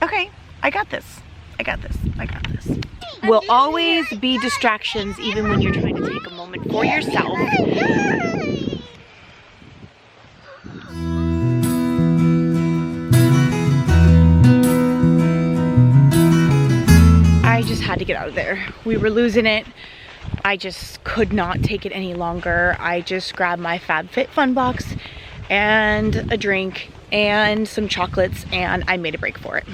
Okay, I got this. I got this. I got this. Will always be distractions even when you're trying to take a moment for yourself. I just had to get out of there. We were losing it. I just could not take it any longer. I just grabbed my FabFitFun box and a drink and some chocolates, and I made a break for it.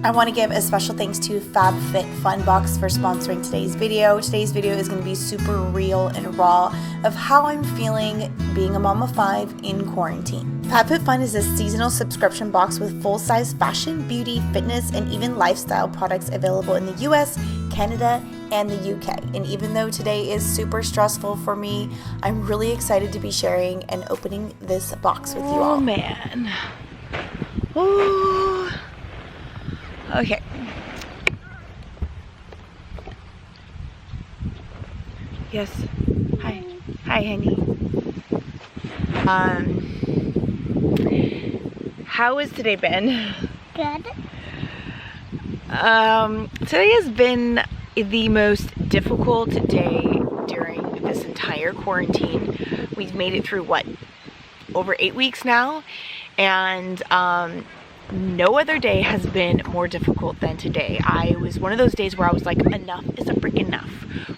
I want to give a special thanks to FabFitFun box for sponsoring today's video. Today's video is going to be super real and raw of how I'm feeling being a mom of 5 in quarantine. FabFitFun is a seasonal subscription box with full-size fashion, beauty, fitness, and even lifestyle products available in the US, Canada, and the UK. And even though today is super stressful for me, I'm really excited to be sharing and opening this box with you all. Oh man. Ooh. Okay. Yes. Hi. Hi, honey. How has today been? Good. Today has been the most difficult day during this entire quarantine. We've made it through what? Over 8 weeks now, and no other day has been more difficult than today. I was one of those days where I was like, enough is a freaking enough.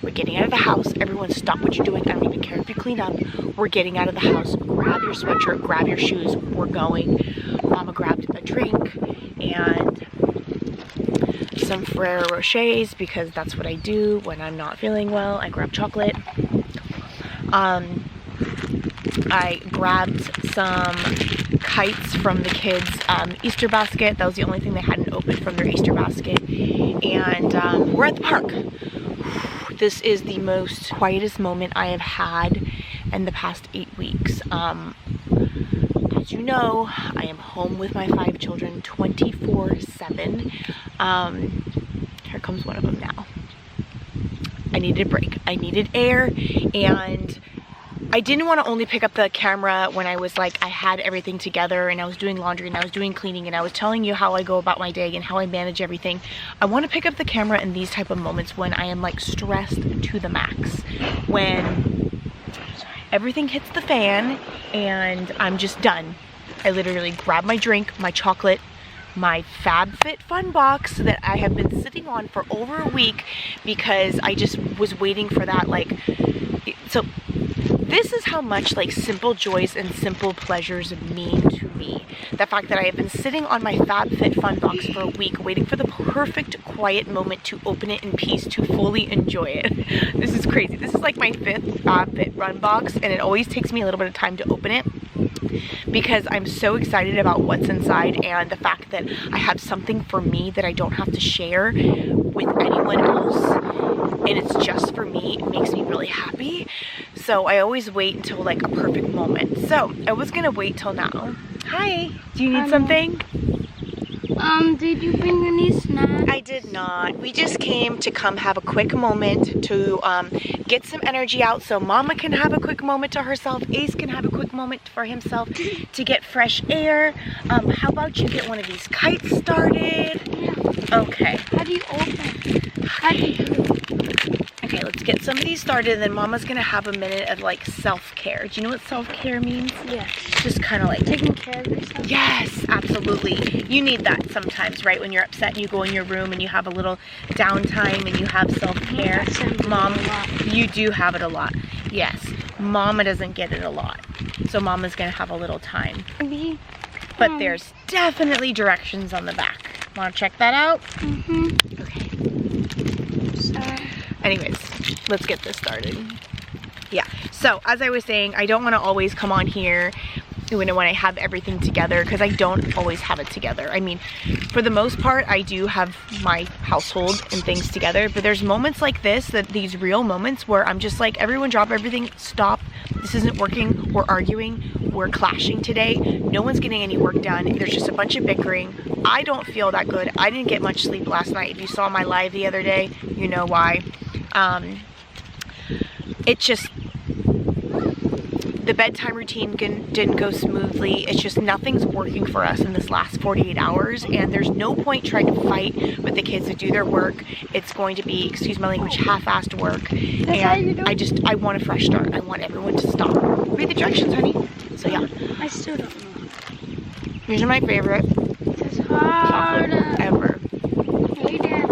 We're getting out of the house. Everyone stop what you're doing. I don't even care if you clean up. We're getting out of the house. Grab your sweatshirt, grab your shoes. We're going. Mama grabbed a drink and some Ferrero Rochers because that's what I do when I'm not feeling well. I grab chocolate. I grabbed some kites from the kids' Easter basket. That was the only thing they hadn't opened from their Easter basket. And we're at the park. This is the most quietest moment I have had in the past 8 weeks. As you know, I am home with my 5 children 24/7. Here comes one of them now. I needed a break. I needed air, and I didn't want to only pick up the camera when I was like, I had everything together and I was doing laundry and I was doing cleaning and I was telling you how I go about my day and how I manage everything. I want to pick up the camera in these type of moments when I am like stressed to the max. When everything hits the fan and I'm just done. I literally grab my drink, my chocolate, my FabFitFun box that I have been sitting on for over a week because I just was waiting for that, like, so this is how much like simple joys and simple pleasures mean to me. The fact that I have been sitting on my FabFitFun box for a week waiting for the perfect quiet moment to open it in peace, to fully enjoy it. This is crazy. This is like my 5th FabFitFun box, and it always takes me a little bit of time to open it because I'm so excited about what's inside and the fact that I have something for me that I don't have to share with anyone else, and it's just for me. It makes me really happy. So I always wait until like a perfect moment. So I was gonna wait till now. Hi, do you need something? Did you bring any snacks? I did not. We just came to come have a quick moment to get some energy out so Mama can have a quick moment to herself, Ace can have a quick moment for himself to get fresh air. How about you get one of these kites started? Yeah. Okay. How do you open? How do you do it? Okay, let's get some of these started, and then Mama's gonna have a minute of like self-care. Do you know what self-care means? Yeah. Just kind of like Taking care of yourself. Yes, absolutely. You need that sometimes, right? When you're upset and you go in your room and you have a little downtime and you have self-care. Mom, you do have it a lot. Yes, Mama doesn't get it a lot. So Mama's gonna have a little time. But there's definitely directions on the back. Wanna check that out? Mm-hmm. Okay. Sorry. Anyways, let's get this started. Yeah, so as I was saying, I don't want to always come on here when I have everything together, because I don't always have it together. I mean, for the most part, I do have my household and things together, but there's moments like this, these real moments where I'm just like, everyone drop everything, stop, this isn't working, we're arguing, we're clashing today, no one's getting any work done, there's just a bunch of bickering. I don't feel that good. I didn't get much sleep last night. If you saw my live the other day, you know why. It just, The bedtime routine didn't go smoothly. It's just nothing's working for us in this last 48 hours, and there's no point trying to fight with the kids to do their work. It's going to be, excuse my language, half-assed work. And I want a fresh start. I want everyone to stop. Read the directions, honey. So yeah. I still don't know. These are my favorite It's hard. chocolate ever. Hey, Dad.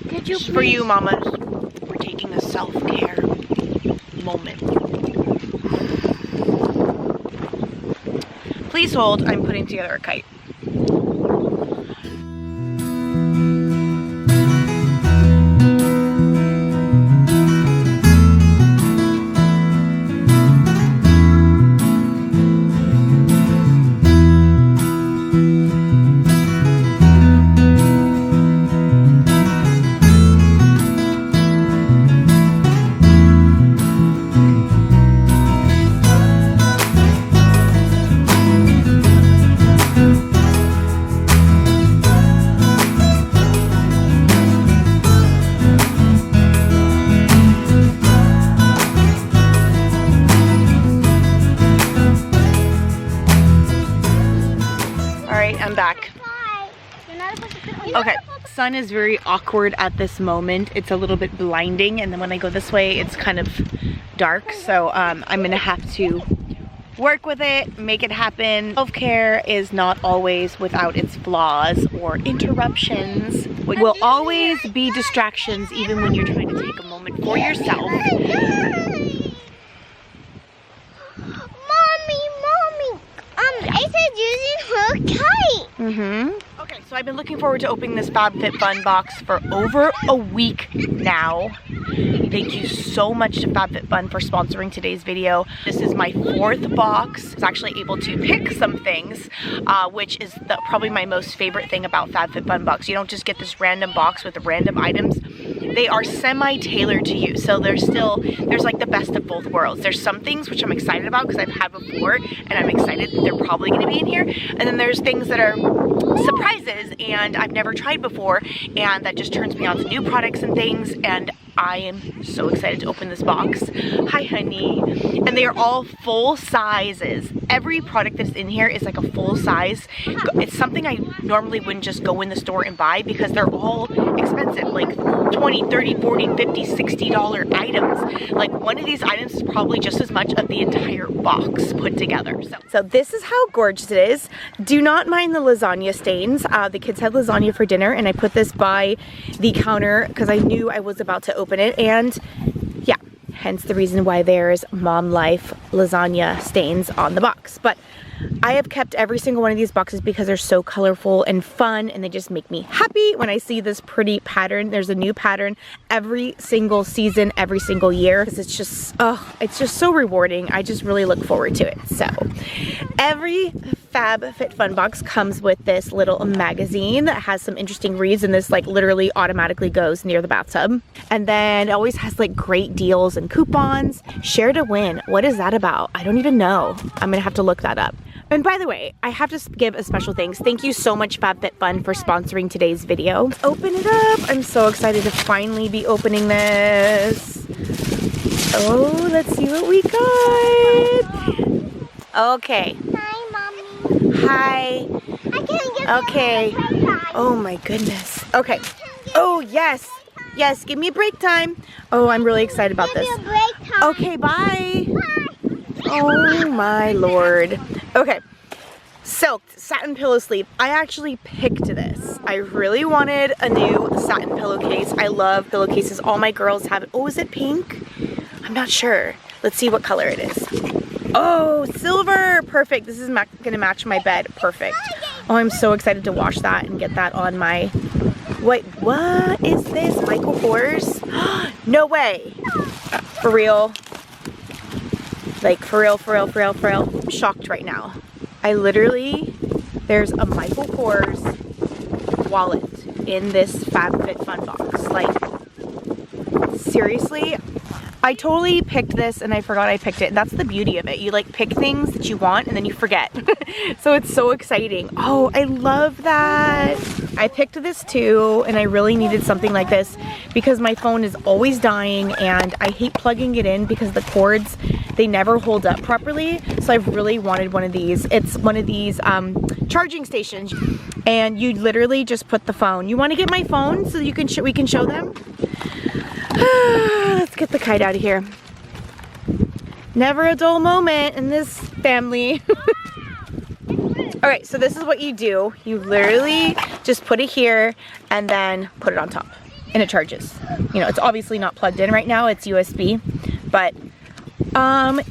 Could you For you, mamas, we're taking a self-care moment. Please hold, I'm putting together a kite. I'm back. Okay, sun is very awkward at this moment. It's a little bit blinding, and then when I go this way, it's kind of dark. So I'm gonna have to work with it, make it happen. Self-care is not always without its flaws or interruptions. It will always be distractions, even when you're trying to take a moment for yourself. I said using her kite. Okay, so I've been looking forward to opening this FabFitFun box for over a week now. Thank you so much to FabFitFun for sponsoring today's video. This is my 4th box. I was actually able to pick some things, which is probably my most favorite thing about FabFitFun box. You don't just get this random box with random items. They are semi-tailored to you, so there's like the best of both worlds. There's some things which I'm excited about because I've had before, and I'm excited that they're probably going to be in here. And then there's things that are surprises and I've never tried before, and that just turns me on to new products and things, and I am so excited to open this box. Hi, honey. And they are all full sizes. Every product that's in here is like a full size. It's something I normally wouldn't just go in the store and buy because they're all expensive, like $20, $30, $40, $50, $60 items. Like one of these items is probably just as much of the entire box put together. So this is how gorgeous it is. Do not mind the lasagna stains. The kids had lasagna for dinner, and I put this by the counter because I knew I was about to open it, and yeah, hence the reason why there's Mom Life lasagna stains on the box. But I have kept every single one of these boxes because they're so colorful and fun, and they just make me happy when I see this pretty pattern. There's a new pattern every single season, every single year, because it's just so rewarding. I just really look forward to it. So every FabFitFun box comes with this little magazine that has some interesting reads, and this like literally automatically goes near the bathtub. And then it always has like great deals and coupons. Share to win. What is that about? I don't even know. I'm gonna have to look that up. And by the way, I have to give a special thanks. Thank you so much, FabFitFun, for sponsoring today's video. Open it up. I'm so excited to finally be opening this. Oh, let's see what we got. Okay. Hi, Mommy. Hi. I can't get Okay. Oh my goodness. Okay. Oh, yes. Yes, give me a break time. Oh, I'm really excited about this. Give me a break time. Okay, bye. Bye. Oh my Lord. Okay, Silked satin pillow sleeve. I actually picked this. I really wanted a new satin pillowcase. I love pillowcases. All my girls have it. Oh, is it pink? I'm not sure. Let's see what color it is. Oh, silver. Perfect. This is gonna match my bed. Perfect. Oh, I'm so excited to wash that and get that on my... Wait, what is this? Michael Kors? No way. For real. Like, for real, for real, for real, for real. I'm shocked right now. I literally, there's a Michael Kors wallet in this FabFitFun box. Like, seriously, I totally picked this and I forgot I picked it. That's the beauty of it. You like pick things that you want and then you forget. So it's so exciting. Oh, I love that. I picked this too, and I really needed something like this because my phone is always dying and I hate plugging it in because the cords, they never hold up properly. So I've really wanted one of these. It's one of these charging stations, and you literally just put the phone. You want to get my phone so you can we can show them? Let's get the kite out of here. Never a dull moment in this family. All right, so this is what you do. You literally just put it here and then put it on top and it charges. You know, it's obviously not plugged in right now, it's USB, but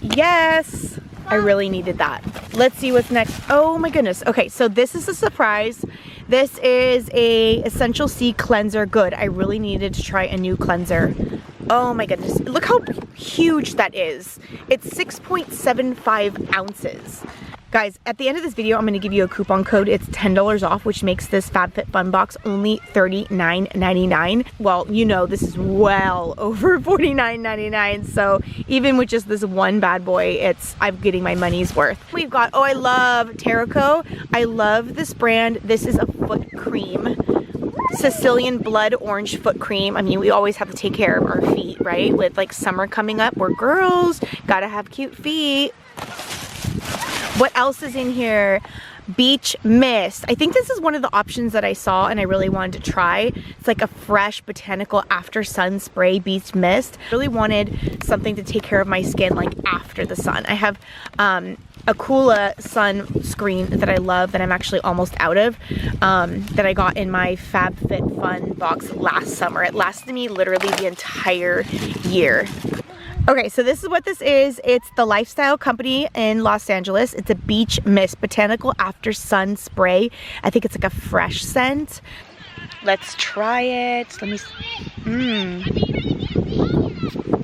yes, I really needed that. Let's see what's next. Oh my goodness. Okay, so this is a surprise. This is a Essential C cleanser. Good, I really needed to try a new cleanser. Oh my goodness, look how huge that is. It's 6.75 ounces. Guys, at the end of this video, I'm going to give you a coupon code. It's $10 off, which makes this FabFitFun box only $39.99. Well, you know, this is well over $49.99. So even with just this one bad boy, I'm getting my money's worth. We've got, oh, I love Terraco. I love this brand. This is a foot cream. Sicilian blood orange foot cream. I mean, we always have to take care of our feet, right? With like summer coming up, we're girls, gotta have cute feet. What else is in here? Beach mist. I think this is one of the options that I saw and I really wanted to try. It's like a fresh botanical after sun spray beach mist. I really wanted something to take care of my skin like after the sun. I have a Coola sunscreen that I love that I'm actually almost out of, that I got in my FabFitFun box last summer. It lasted me literally the entire year. Okay, so this is what this is. It's the Lifestyle Company in Los Angeles. It's a beach mist, botanical after sun spray. I think it's like a fresh scent. Let's try it. Let me,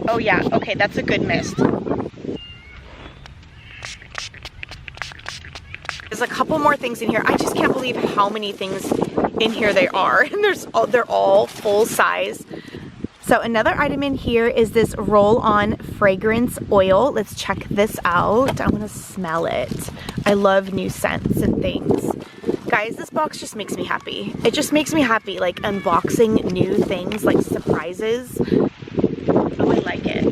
Oh yeah, okay, that's a good mist. There's a couple more things in here. I just can't believe how many things in here there are. And they're all full size. So another item in here is this roll-on fragrance oil. Let's check this out. I want to smell it. I love new scents and things. Guys, this box just makes me happy. It just makes me happy, like unboxing new things, like surprises. Oh, I like it.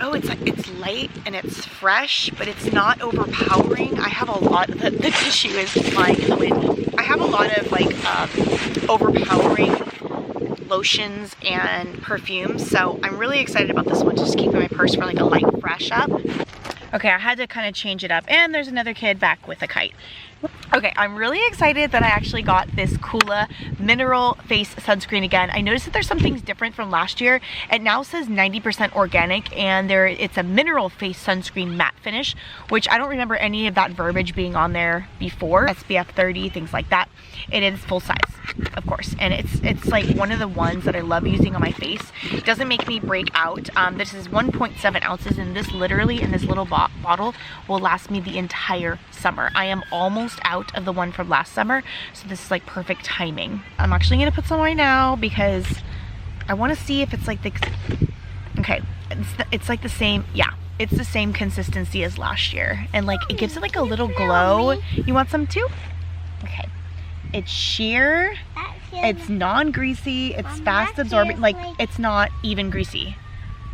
Oh, it's light and it's fresh, but it's not overpowering. I have a lot, the tissue is flying in the wind. I have a lot of like overpowering lotions and perfumes, so I'm really excited about this one, just keeping my purse for like a light fresh up. Okay, I had to kind of change it up, and there's another kid back with a kite. Okay, I'm really excited that I actually got this Coola mineral face sunscreen again. I noticed that there's some things different from last year. It now says 90% organic, and it's a mineral face sunscreen matte finish, which I don't remember any of that verbiage being on there before. SPF 30, things like that. It is full size, of course, and it's like one of the ones that I love using on my face. It doesn't make me break out. This is 1.7 ounces, and this literally in this little bottle will last me the entire summer. I am almost out of the one from last summer, so this is like perfect timing. I'm actually gonna put some right now because I want to see if it's like the, okay, it's like the same, yeah, it's the same consistency as last year, and like it gives it like a little glow. You want some too? Okay. It's sheer, it's non-greasy, it's fast absorbing, like it's not even greasy.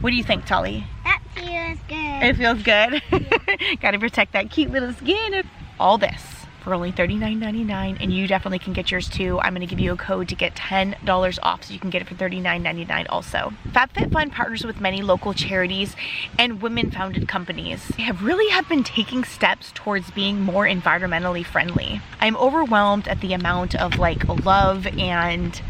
What do you think, Tolly? That feels good. It feels good? Yeah. Gotta protect that cute little skin. All this for only $39.99, and you definitely can get yours too. I'm gonna give you a code to get $10 off, so you can get it for $39.99 also. FabFitFun partners with many local charities and women-founded companies. They have been taking steps towards being more environmentally friendly. I'm overwhelmed at the amount of like love and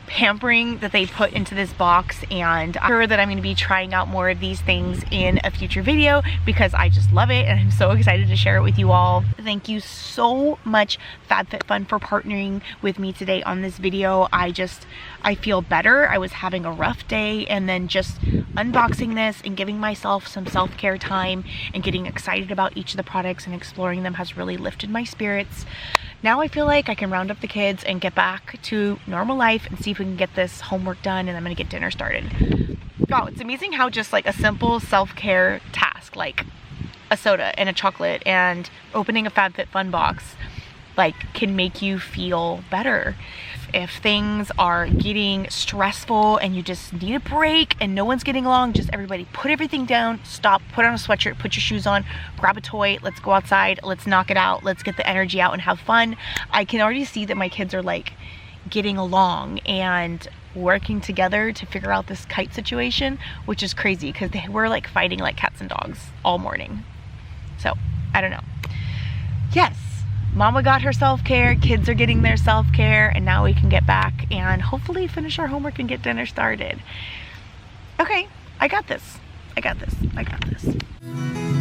pampering that they put into this box, and I'm sure that I'm going to be trying out more of these things in a future video because I just love it and I'm so excited to share it with you all. Thank you so much, FabFitFun, for partnering with me today on this video. I feel better. I was having a rough day, and then just unboxing this and giving myself some self-care time and getting excited about each of the products and exploring them has really lifted my spirits. now I feel like I can round up the kids and get back to normal life and see if we can get this homework done, and I'm gonna get dinner started. Wow, it's amazing how just like a simple self-care task like a soda and a chocolate and opening a FabFitFun box like can make you feel better. If things are getting stressful and you just need a break and no one's getting along, just everybody put everything down, stop, put on a sweatshirt, put your shoes on, grab a toy, let's go outside, let's knock it out, let's get the energy out and have fun. I can already see that my kids are like getting along and working together to figure out this kite situation, which is crazy because they were like fighting like cats and dogs all morning. So I don't know. Yes, Mama got her self-care, kids are getting their self-care, and now we can get back and hopefully finish our homework and get dinner started. Okay, I got this. I got this. I got this.